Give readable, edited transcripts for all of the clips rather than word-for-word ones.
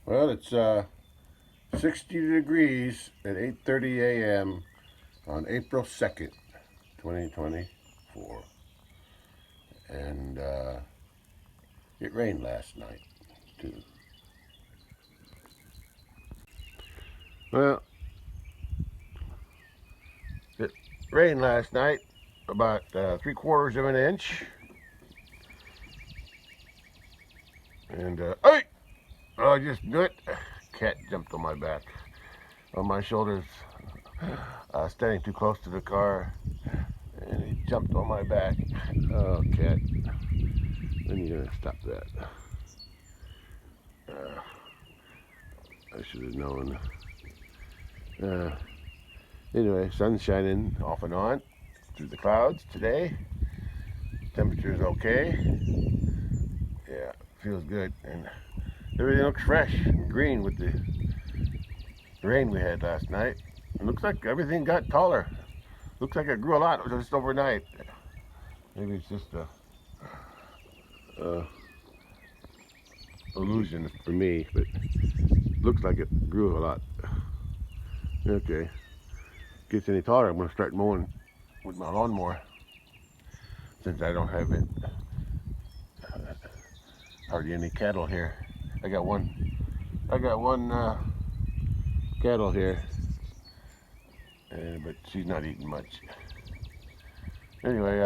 Well, it's 60 degrees at 8:30 a.m. on April 2nd, 2024. And it rained last night, too. Well, it rained last night about 3/4 of an inch. And, hey! Oh, I just knew it. Cat jumped on my back, on my shoulders. Standing too close to the car, and he jumped on my back. Oh, cat. When are you gonna stop that? I should have known. Anyway, sun's shining off and on through the clouds today. Temperature's okay. Yeah, feels good, and everything looks fresh and green with the rain we had last night. It looks like everything got taller. Looks like it grew a lot just overnight. Maybe it's just a illusion for me, but looks like it grew a lot. Okay, gets any taller, I'm going to start mowing with my lawnmower, since I don't have it hardly any cattle here. I got one cattle here, but she's not eating much. Anyway,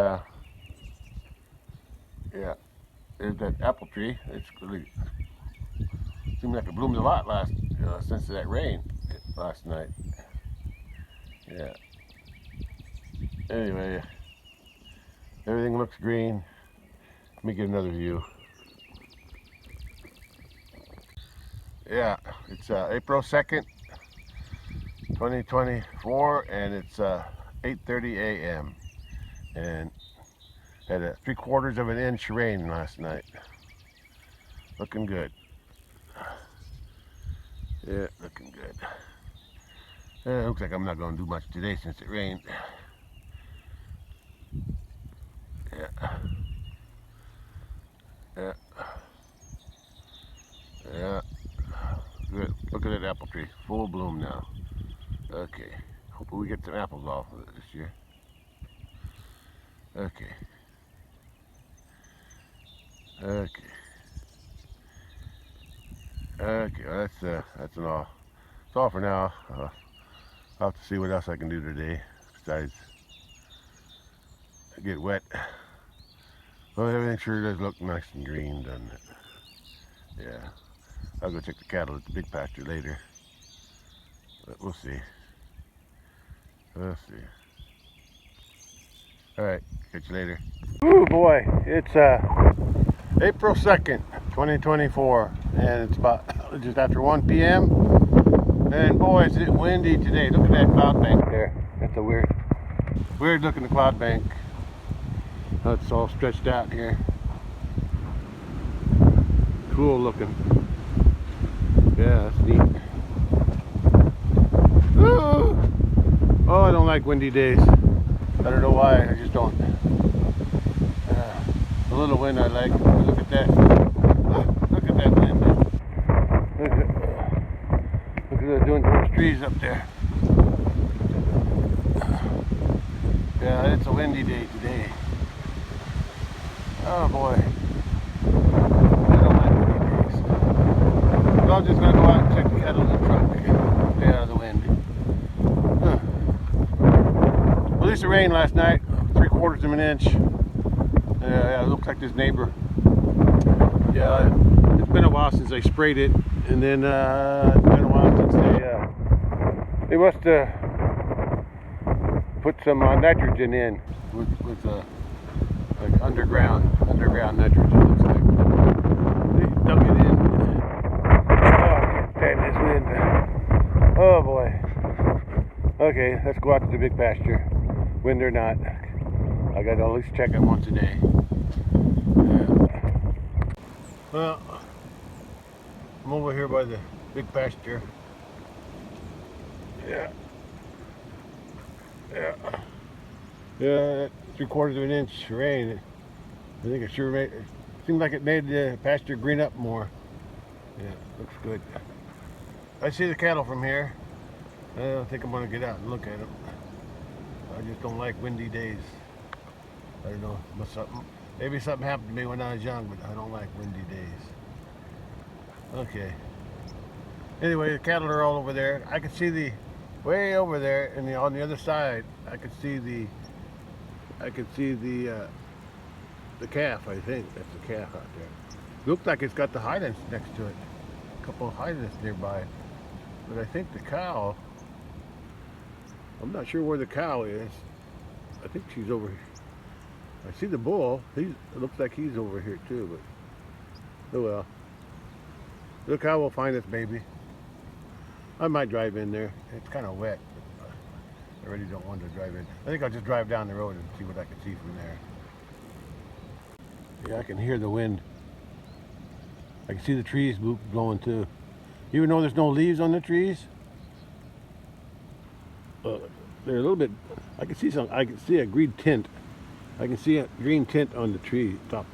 yeah, there's that apple tree. It's really seemed like it bloomed a lot since that rain last night. Yeah. Anyway, everything looks green. Let me get another view. Yeah, it's April 2nd, 2024, and it's 8:30 a.m. and had a 3/4 of an inch rain last night. Looking good. Yeah, looking good. It looks like I'm not going to do much today since it rained. Yeah. Yeah. Yeah. Good. Look at that apple tree. Full bloom now. Okay. Hopefully we get some apples off of it this year. Okay. Okay. Okay. Well, that's an all. That's all for now. I'll have to see what else I can do today besides get wet. Well, everything sure does look nice and green, doesn't it? Yeah. I'll go check the cattle at the big pasture later. But we'll see. We'll see. Alright, catch you later. Oh boy, it's April 2nd, 2024, and it's about just after 1 p.m. And boy, is it windy today. Look at that cloud bank there. That's a weird looking cloud bank. It's all stretched out here. Cool looking. Yeah, that's neat. Oh, I don't like windy days. I don't know why, I just don't. A little wind I like. Look at that. Look at that wind. Look at that doing to those trees up there. Yeah, it's a windy day today. Oh boy. I don't like windy days. So I'm just going to go out and check the cattle in the truck. Stay out of the wind. Well, at least it rained last night. 3/4 of an inch. Yeah, it looks like this neighbor. Yeah, it's been a while since I sprayed it, and then it's been a while since they must put some nitrogen in with like underground nitrogen. Looks like they dug it in. Oh, I can't stand this wind. Oh boy. Okay, let's go out to the big pasture, wind or not. I gotta at least check it once a day. Well, I'm over here by the big pasture. Yeah. 3/4 of an inch rain. I think it sure seemed like it made the pasture green up more. Yeah, looks good. I see the cattle from here. I don't think I'm gonna get out and look at them. I just don't like windy days. I don't know, maybe something happened to me when I was young, but I don't like windy days. Okay. Anyway, the cattle are all over there. I can see the way over there, and on the other side, I can see the calf. I think that's the calf out there. Looks like it's got the highlands next to it. A couple of highlands nearby. But I think the cow, I'm not sure where the cow is. I think she's over here. I see the bull. It looks like he's over here too, but oh well. The cow will find us, baby. I might drive in there. It's kind of wet, but I really don't want to drive in. I think I'll just drive down the road and see what I can see from there. Yeah, I can hear the wind. I can see the trees blowing too. Even though there's no leaves on the trees, they're a little bit. I can see a green tint. I can see a green tint on the treetops.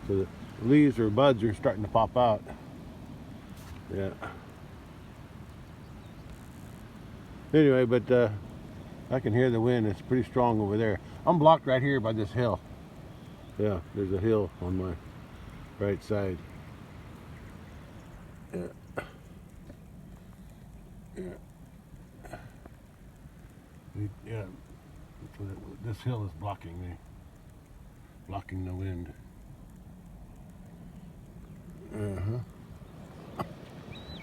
So the leaves or buds are starting to pop out. Yeah. Anyway, but I can hear the wind. It's pretty strong over there. I'm blocked right here by this hill. Yeah, there's a hill on my right side. Yeah. Yeah. This hill is blocking me, blocking the wind.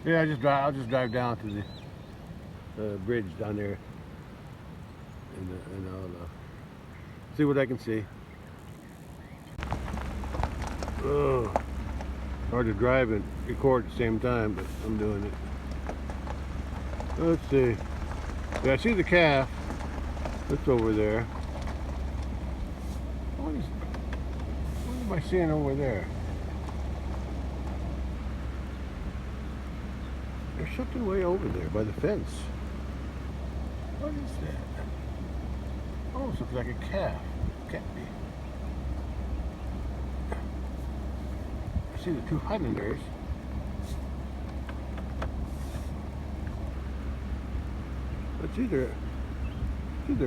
Yeah, I'll just drive down to the bridge down there, and I'll see what I can see. Oh, hard to drive and record at the same time, but I'm doing it. Let's see. Yeah, I see the calf. It's over there. What am I seeing over there? There's something way over there by the fence. What is that? Almost looks like a calf. Can't be. I see the two Highlanders. It's either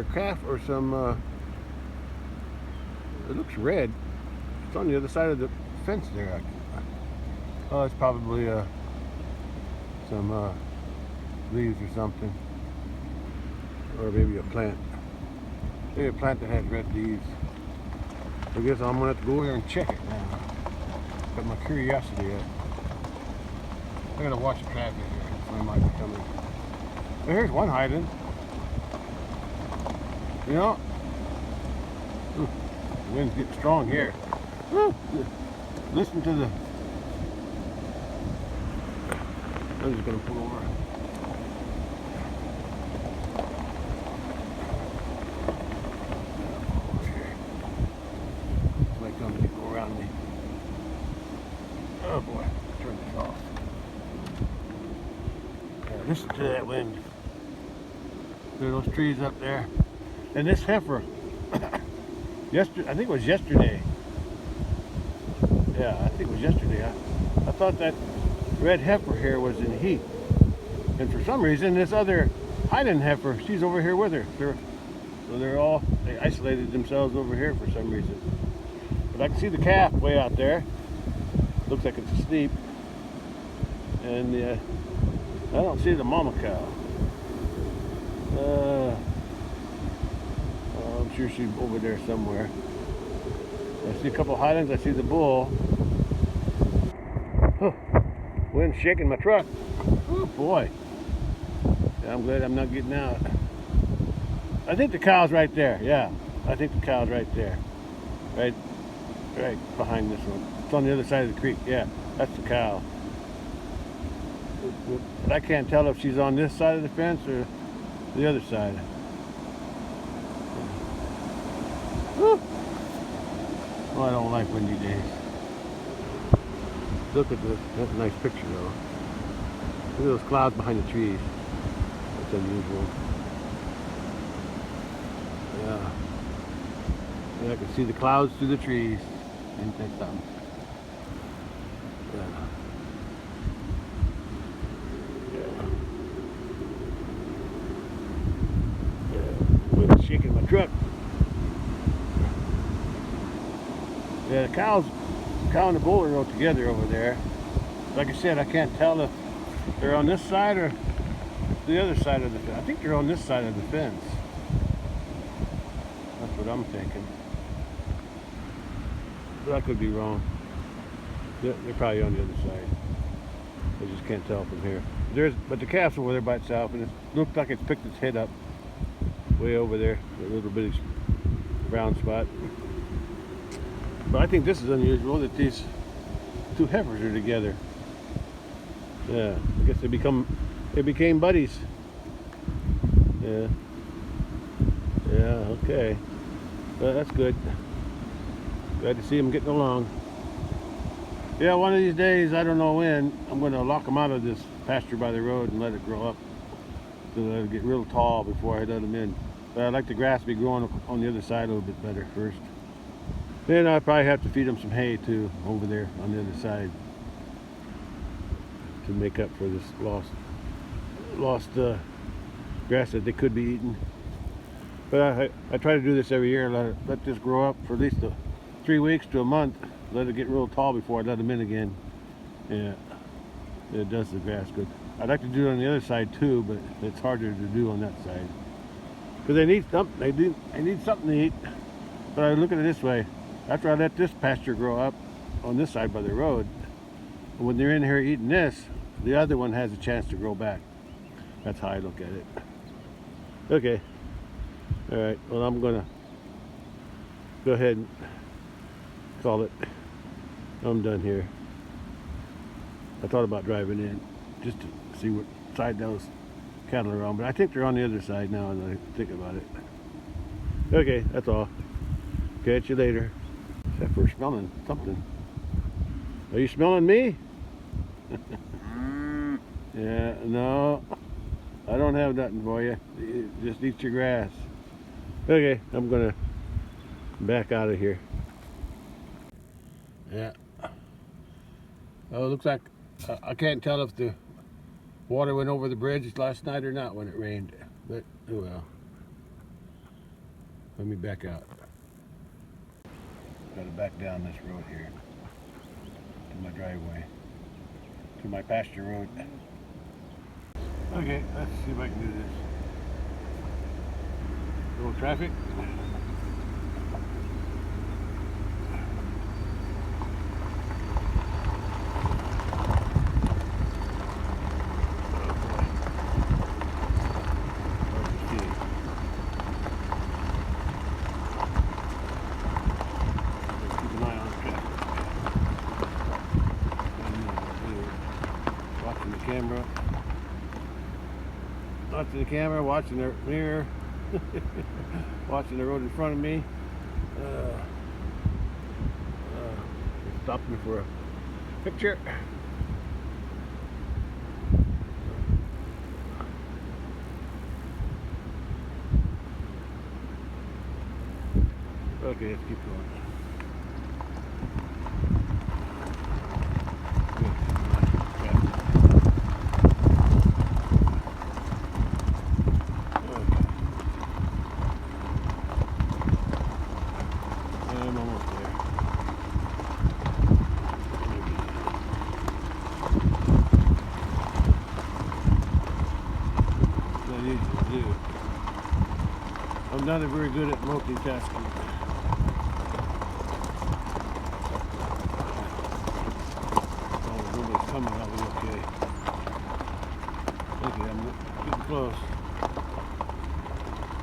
a calf or some. It looks red. It's on the other side of the fence there. Oh, it's probably some leaves or something, or maybe a plant. Maybe a plant that has red leaves. I guess I'm gonna have to go over there and check it now. Got my curiosity up. I gotta watch the traffic here. Someone might be coming. Here's one hiding. You know, the wind's getting strong here. Listen to the. I'm just gonna pull over. Somebody coming to go around me. Oh boy, turn this off. Yeah, listen to that wind. There are those trees up there. And this heifer, I think it was yesterday. Yeah, I think it was yesterday. I thought that red heifer here was in heat. And for some reason, this other Highland heifer, she's over here with her. They isolated themselves over here for some reason. But I can see the calf way out there. Looks like it's asleep. And I don't see the mama cow. I'm sure she's over there somewhere. I see a couple of Highlands. I see the bull. Oh, wind shaking my truck. Oh boy. Yeah, I'm glad I'm not getting out. I think the cow's right there. Yeah, I think the cow's right there. Right behind this one. It's on the other side of the creek. Yeah, that's the cow. But I can't tell if she's on this side of the fence or the other side. Woo. Oh, I don't like windy days. Look at this. That's a nice picture though. Look at those clouds behind the trees. That's unusual. Yeah. Yeah, I can see the clouds through the trees. Ain't that something? Yeah. truck. Yeah, the cow and the bull are all together over there. Like I said, I can't tell if they're on this side or the other side of the fence. I think they're on this side of the fence. That's what I'm thinking. But I could be wrong. They're probably on the other side. I just can't tell from here. But the calf's over there by itself, and it looks like it's picked its head up way over there, a little bitty brown spot. But I think this is unusual that these two heifers are together. Yeah, I guess they became buddies. Yeah. Yeah, okay. Well, that's good. Glad to see them getting along. Yeah, one of these days, I don't know when, I'm going to lock them out of this pasture by the road and let it grow up so that it'll get real tall before I let them in. But I'd like the grass to be growing on the other side a little bit better first. Then I'll probably have to feed them some hay too over there on the other side to make up for this lost grass that they could be eating. But I try to do this every year, let this grow up for at least 3 weeks to a month, let it get real tall before I let them in again. Yeah, it does the grass good. I'd like to do it on the other side too, but it's harder to do on that side because they need something. They need something to eat. But I look at it this way: after I let this pasture grow up on this side by the road, when they're in here eating this, the other one has a chance to grow back. That's how I look at it. Okay. All right. Well, I'm gonna go ahead and call it. I'm done here. I thought about driving in just to see what side those cattle are on, but I think they're on the other side now and I think about it. Okay, that's all. Catch you later. Except for smelling something. Are you smelling me? Yeah, no. I don't have nothing for you. Just eat your grass. Okay, I'm gonna back out of here. Yeah. Oh, it looks like I can't tell if the water went over the bridge last night or not when it rained. But oh well. Let me back out. Gotta back down this road here to my driveway, to my pasture road. Okay, let's see if I can do this. Little traffic. Watching the camera, watching the mirror, watching the road in front of me. Stopped me for a picture. Okay, let's keep going. I'm not very good at multitasking. Oh, nobody's coming, I'll be okay. Okay, I'm getting close.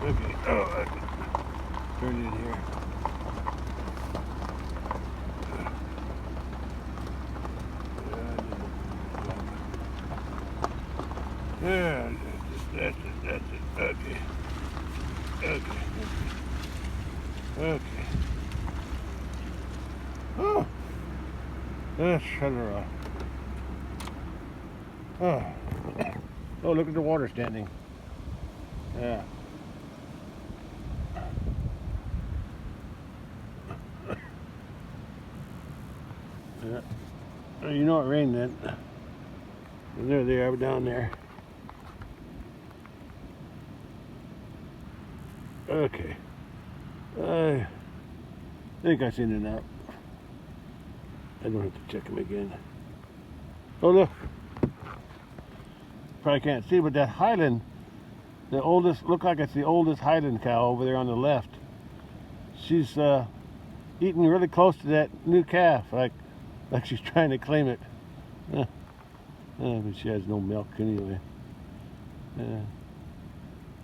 Okay, oh, I can turn in here. Yeah, that's it, okay. Okay. Oh, let's shut her off. Oh. Oh, look at the water standing. Yeah. Yeah. Oh, you know it rained then. And there they are down there. Okay. I think I seen it out. I don't have to check him again. Oh look, probably can't see, but that Highland, the oldest, look like it's the oldest Highland cow over there on the left. She's eating really close to that new calf, like she's trying to claim it. But she has no milk anyway.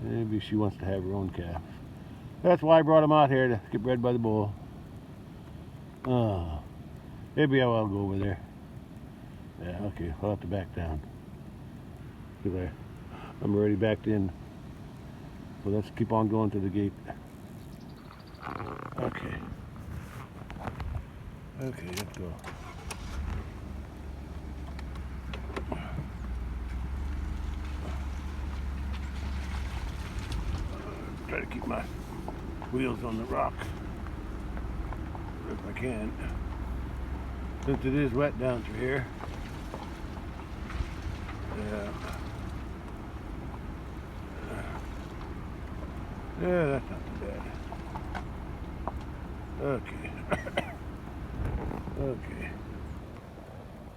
Maybe she wants to have her own calf. That's why I brought him out here, to get bred by the bull. Maybe I will go over there. Yeah, okay, I'll have to back down. Because I'm already backed in. So let's keep on going to the gate. Okay. Okay, let's go. Try to keep my wheels on the rock if I can. Since it is wet down through here. Yeah, that's not too bad. Okay. Okay.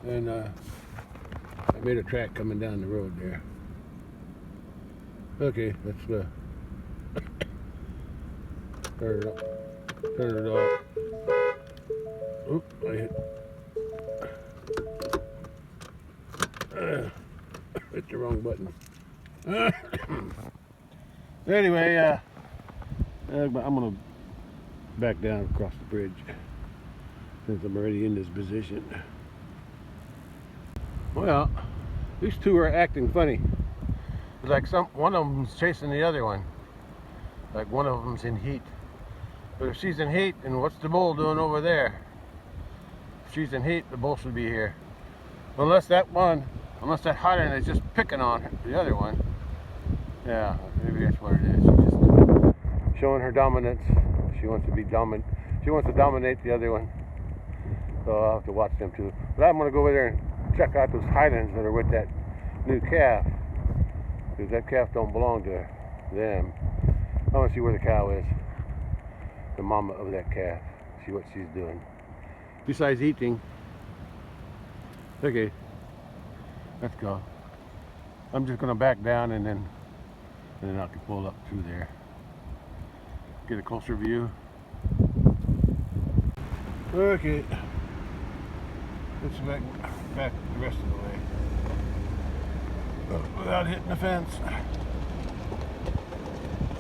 And I made a track coming down the road there. Okay, let's turn it off. Turn it off. Oop, I hit the wrong button. Anyway, I'm gonna back down across the bridge since I'm already in this position. Well, these two are acting funny. It's like one of them's chasing the other one. Like one of them's in heat. But if she's in heat, then what's the bull doing over there? If she's in heat, the bull should be here. Unless that Highland is just picking on the other one. Yeah, maybe that's what it is. She's just showing her dominance. She wants to be dominant. She wants to dominate the other one. So I'll have to watch them too. But I'm going to go over there and check out those Highlands that are with that new calf. Because that calf don't belong to them. I want to see where the cow is. The mama of that calf. See what she's doing. Besides eating. Okay. Let's go. I'm just going to back down and then I can pull up through there. Get a closer view. Okay. Let's back the rest of the way. Without hitting the fence.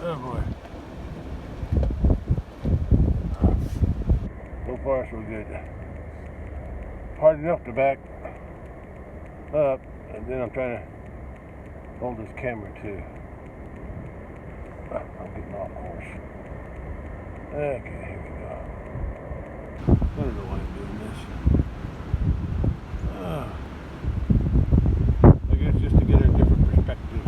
Oh boy. So far so good. Hard enough to back up, and then I'm trying to hold this camera too. I'm getting off course. Okay, here we go. I don't know why I'm doing this. I guess just to get a different perspective.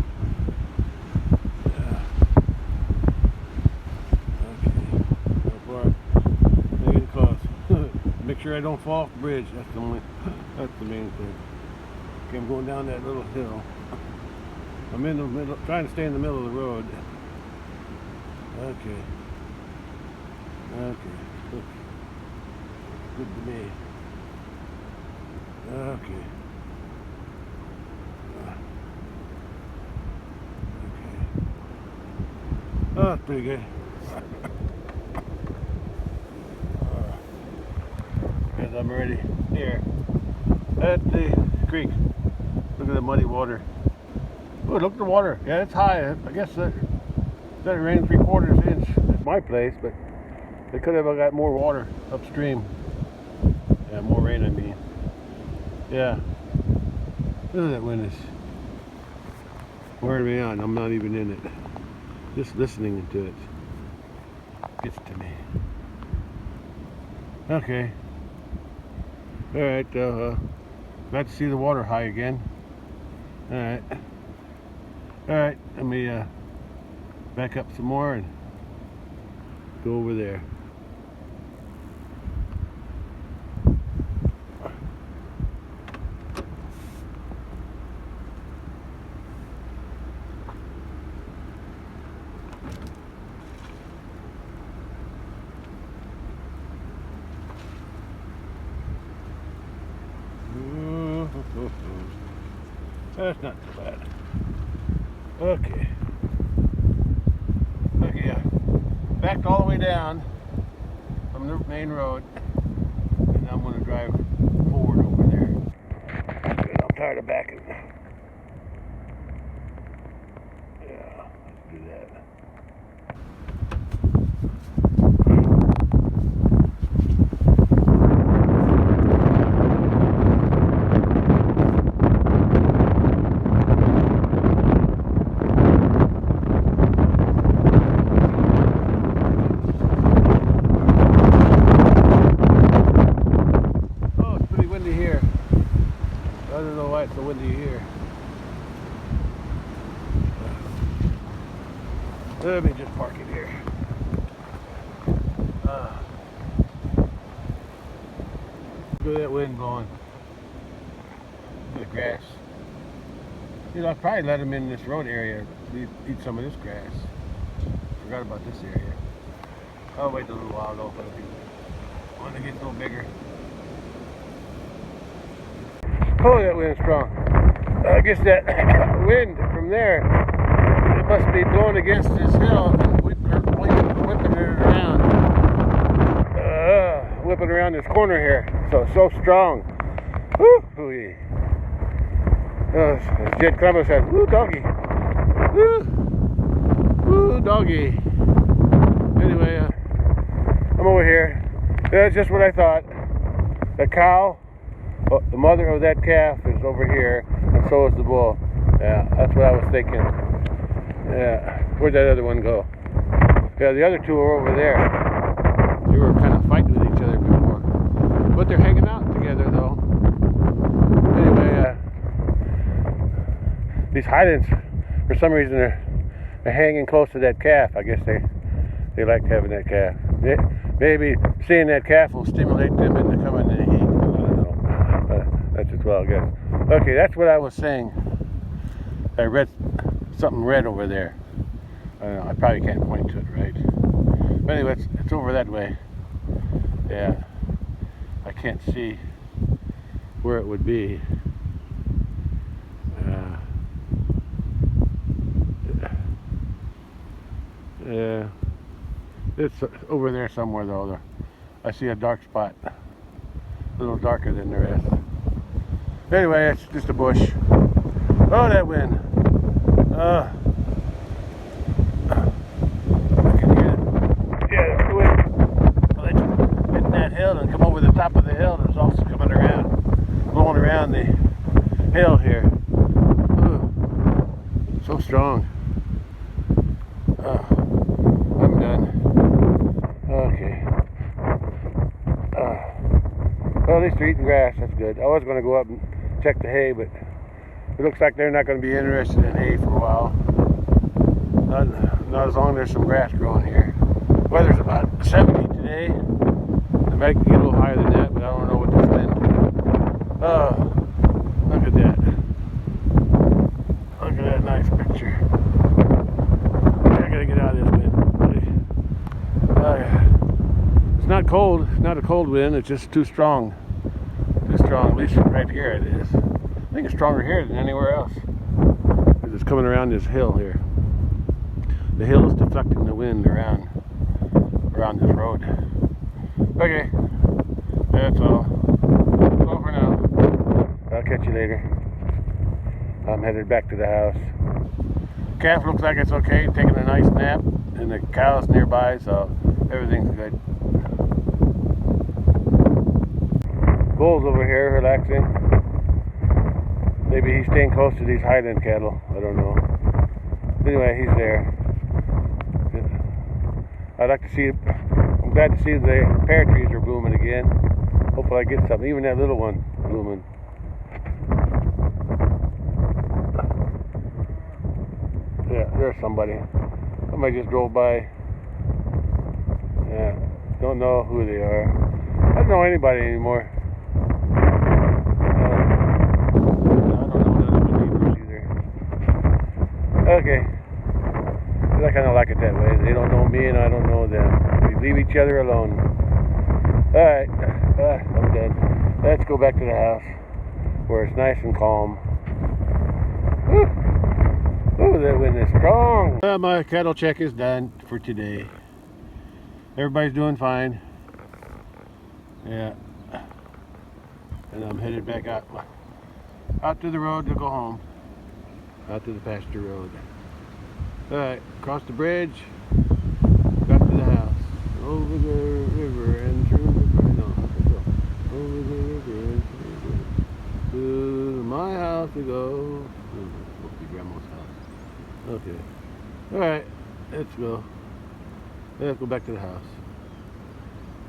Okay, so far, I'm getting close. Make sure I don't fall off the bridge. That's the main thing. Okay, I'm going down that little hill. I'm in the middle, trying to stay in the middle of the road. Okay. Okay. Good to me. Okay. Okay. Oh, that's pretty good. Because I'm already here at the creek. Look at the muddy water. Oh, look at the water. Yeah, it's high. I guess that rained 3/4 inch at my place, but they could have got more water upstream. Yeah, more rain, I mean. Yeah. Look at that wind is wearing me on. I'm not even in it. Just listening to it gets to me. Okay. Alright, glad to see the water high again. Alright. Alright, let me back up some more and go over there. That's not too bad. Okay. Okay, yeah. Backed all the way down from the main road, and now I'm going to drive forward over there. I'm tired of backing. Yeah, let's do that. I don't know why it's so windy here. Let me just park it here. Look at that wind blowing. The grass. You know, I probably let them in this road area eat some of this grass. Forgot about this area. I'll wait a little while though. When it gets a little bigger. Oh, that wind's strong. I guess that wind from there, it must be blowing against this hill and whipping it around. Whipping around this corner here. So strong. Woo! As Jed Clemens says, woo, doggy. Woo, doggy. Anyway, I'm over here. That's just what I thought. The cow. Oh, the mother of that calf is over here, and so is the bull. Yeah, that's what I was thinking. Yeah, where'd that other one go? Yeah, the other two are over there. They were kind of fighting with each other before. But they're hanging out together, though. Anyway, these Highlands, for some reason, they're hanging close to that calf. I guess they like having that calf. Maybe seeing that calf will stimulate them into coming in the heat. That's as well, I guess. Okay, that's what I was saying. I read something red over there. I don't know, I probably can't point to it right. But anyway, it's over that way. Yeah. I can't see where it would be. Yeah. It's over there somewhere though. I see a dark spot. A little darker than the rest. Anyway, it's just a bush. Oh, that wind. I can hear it. Yeah, the wind. Well, it's hitting that hill and come over the top of the hill, and it's also coming around, blowing around the hill here. So strong. I'm done. Okay. Well, at least they're eating grass. That's good. I was going to go up and check the hay, but it looks like they're not going to be interested in hay for a while. Not as long as there's some grass growing here. Weather's about 70 today. It might get a little higher than that, but I don't know what this wind. Oh, look at that. Look at that nice picture. I gotta get out of this wind. It's not cold. It's not a cold wind. It's just too strong. Too strong. At least right here it is. I think it's stronger here than anywhere else. Because it's coming around this hill here. The hill is deflecting the wind around this road. Okay. That's all. That's all for now. I'll catch you later. I'm headed back to the house. Calf looks like it's okay, taking a nice nap, and the cow's nearby, so everything's good. Bull's over here relaxing. Maybe he's staying close to these Highland cattle. I don't know. Anyway, he's there. I'd like to see. I'm glad to see the pear trees are blooming again. Hopefully I get something. Even that little one blooming. Yeah, there's somebody. Somebody just drove by. Yeah, don't know who they are. I don't know anybody anymore. Okay. I kind of like it that way. They don't know me and I don't know them. We leave each other alone. Alright. I'm done. Let's go back to the house where it's nice and calm. Oh, that wind is strong. My cattle check is done for today. Everybody's doing fine. Yeah. And I'm headed back out to the road to go home. Out to the pasture road. Alright, across the bridge, back to the house. Over the river and through the bridge. No, over the river and through the bridge. To my house to go. Supposed to be Grandma's house. Okay. Alright, let's go. Let's go back to the house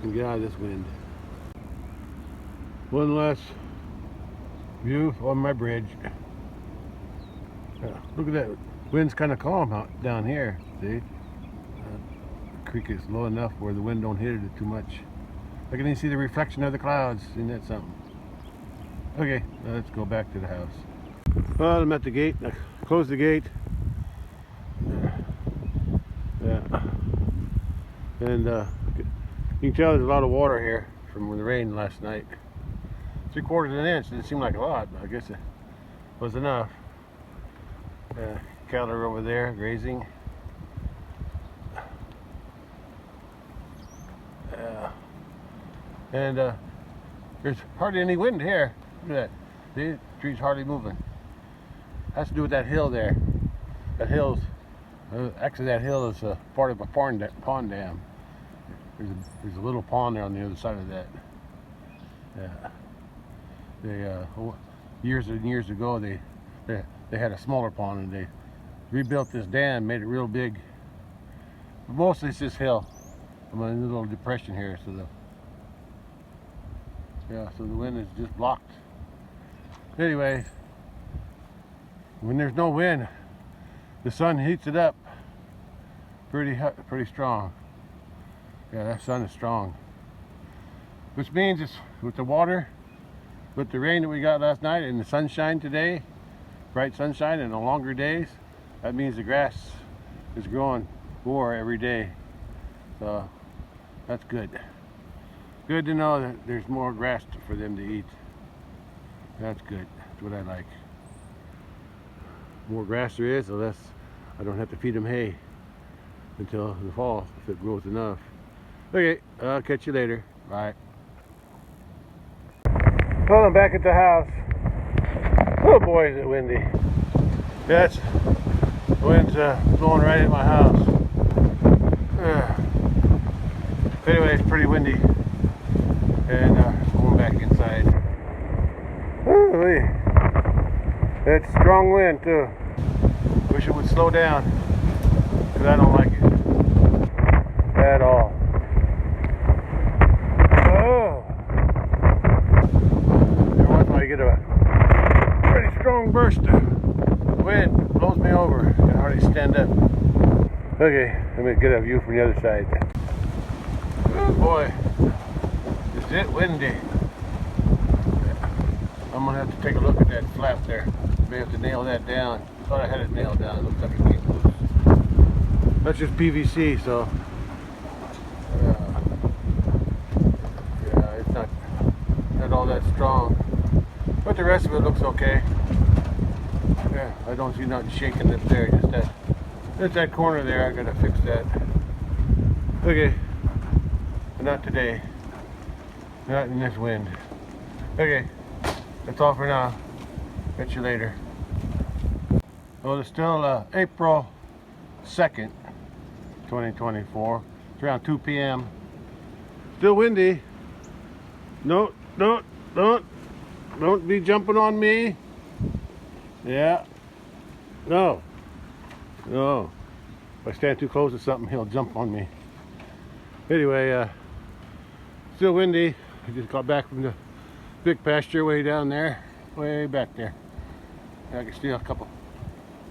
and get out of this wind. One last view on my bridge. Look at that. Wind's kind of calm out down here. See? The creek is low enough where the wind don't hit it too much. I can even see the reflection of the clouds. Isn't that something? Okay, let's go back to the house. Well, I'm at the gate. I closed the gate. Yeah. And you can tell there's a lot of water here from the rain last night. 3/4 of an inch. Didn't seem like a lot, but I guess it was enough. Cattle are over there grazing. And there's hardly any wind here. Look at that. See, the tree's hardly moving. Has to do with that hill there. That hill's actually, that hill is part of a pond dam. There's a little pond there on the other side of that. Yeah. They years and years ago they had a smaller pond and they rebuilt this dam, made it real big. But mostly it's this hill. I'm in a little depression here, so the wind is just blocked. Anyway, when there's no wind, the sun heats it up pretty strong. Yeah, that sun is strong. Which means it's with the water, with the rain that we got last night and the sunshine today, bright sunshine and the longer days, that means the grass is growing more every day. So that's good. Good to know that there's more grass for them to eat. That's good. That's what I like. The more grass there is, the less I don't have to feed them hay until the fall if it grows enough. Okay, I'll catch you later. Bye. Well, I'm back at the house. Oh boy, is it windy. That's the wind's blowing right at my house. Anyway, it's pretty windy. And going back inside. Ooh, it's strong wind too. Wish it would slow down, because I don't like it at all. Oh! Every once in a while you get a pretty strong burst of wind, blows me over. I can hardly stand up. Okay, let me get a view from the other side. Oh boy, is it windy. I'm gonna have to take a look at that flap there. May have to nail that down. Thought I had it nailed down. It looks like it came loose. That's just PVC, so yeah, it's not all that strong. But the rest of it looks okay. Yeah, I don't see nothing shaking up there. Just that corner there. I gotta fix that. Okay, but not today. Not in this wind. Okay. That's all for now. Catch you later. Well, it's still April 2nd, 2024. It's around 2 p.m. Still windy. No, don't be jumping on me. Yeah. No. If I stand too close to something, he'll jump on me. Anyway, still windy. I just got back from the big pasture way down there, way back there. I can see a couple.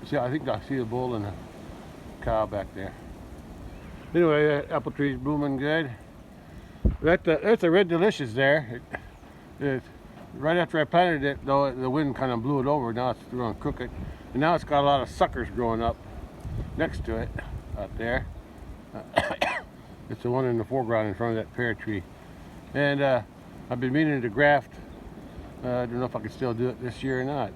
See, I think I see a bull and a cow back there. Anyway, that apple tree's blooming good. That's a red delicious there. Right after I planted it, though, the wind kind of blew it over. Now it's growing crooked, and now it's got a lot of suckers growing up next to it out there. It's the one in the foreground in front of that pear tree, and I've been meaning to graft. I don't know if I can still do it this year or not.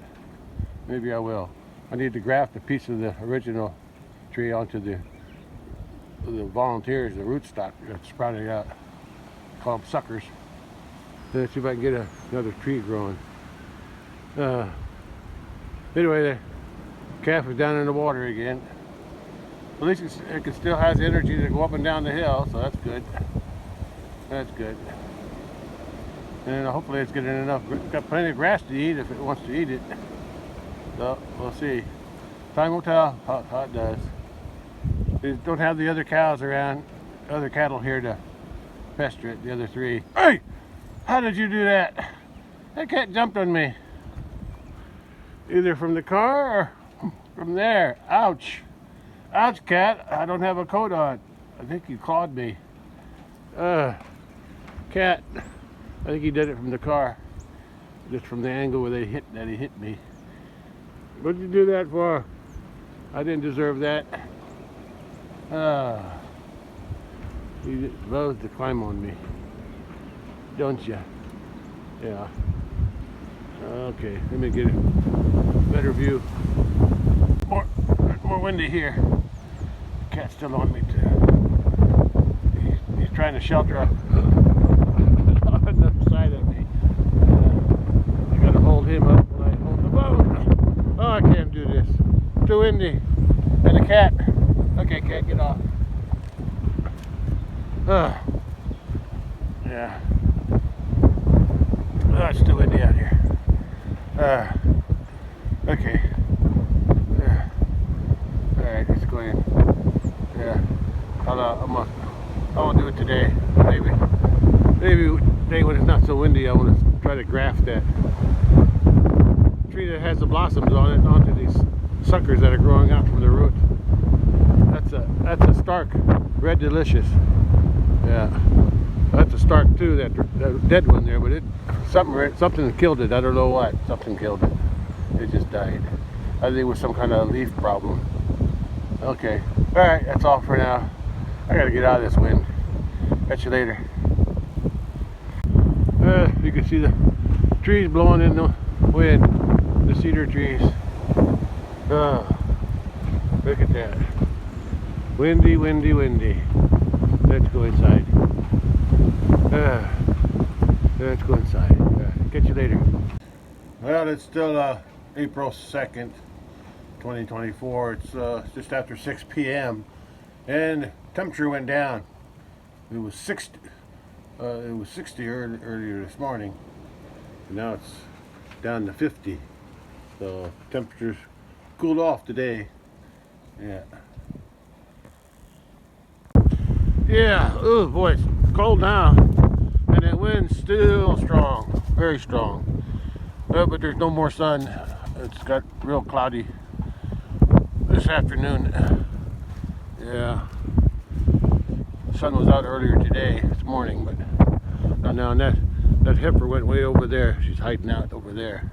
Maybe I will. I need to graft a piece of the original tree onto the volunteers, the rootstock that's sprouting out. Call them suckers. Let's see if I can get another tree growing. Anyway, the calf is down in the water again. At least it still has energy to go up and down the hill, so that's good. That's good. And hopefully it's getting enough. It's got plenty of grass to eat if it wants to eat it. So we'll see. Time will tell how it does. They don't have the other cows around, other cattle here to pester it, the other three. Hey! How did you do that? That cat jumped on me. Either from the car or from there. Ouch. Ouch, cat. I don't have a coat on. I think you clawed me. Cat. I think he did it from the car. Just from the angle where he hit me. What did you do that for? I didn't deserve that. You love to climb on me, don't you? Yeah. Okay, let me get a better view. More windy here. The cat's still on me too. He's trying to shelter up on the side of me. I gotta hold him up while I hold the boat. Oh, I can't do this. Too windy. And the cat. Okay, cat, get off. Yeah. Oh, it's too windy out here. Okay. Alright, let's go in. Yeah. I'll do it today. Maybe today when it's not so windy, I want to try to graft that tree that has the blossoms on it onto these suckers that are growing out from the root. That's a Stark Red Delicious. Yeah. That's a Stark too, that dead one there, but something killed it. I don't know what. Something killed it. It just died. I think it was some kind of leaf problem. Okay. Alright, that's all for now. I gotta get out of this wind. Catch you later. You can see the trees blowing in the wind. The cedar trees. Look at that. Windy, windy, windy. Let's go inside. Let's go inside. Catch you later. Well, it's still April 2nd, 2024. It's just after 6 p.m. and temperature went down. It was 60. It was 60 earlier this morning, and now it's down to 50. So temperatures cooled off today. Yeah. Yeah. Oh boy, it's cold now, and the wind's still strong, very strong. But there's no more sun. It's got real cloudy this afternoon. Yeah. The sun was out earlier today, this morning, but not now. And that heifer went way over there. She's hiding out over there.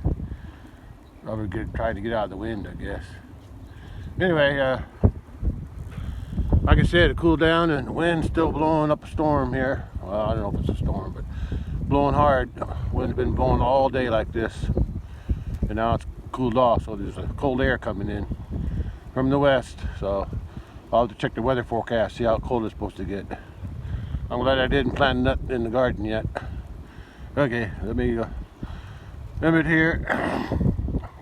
Probably trying to get out of the wind, I guess. Anyway, like I said, it cooled down and the wind's still blowing up a storm here. Well, I don't know if it's a storm, but blowing hard. Wind's been blowing all day like this, and now it's cooled off, so there's a cold air coming in from the west. So I'll have to check the weather forecast, see how cold it's supposed to get. I'm glad I didn't plant nothing in the garden yet. Okay, let me end it here.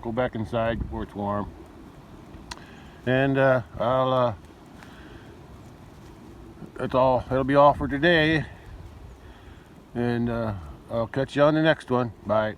Go back inside where it's warm, and it'll be all for today, and I'll catch you on the next one. Bye.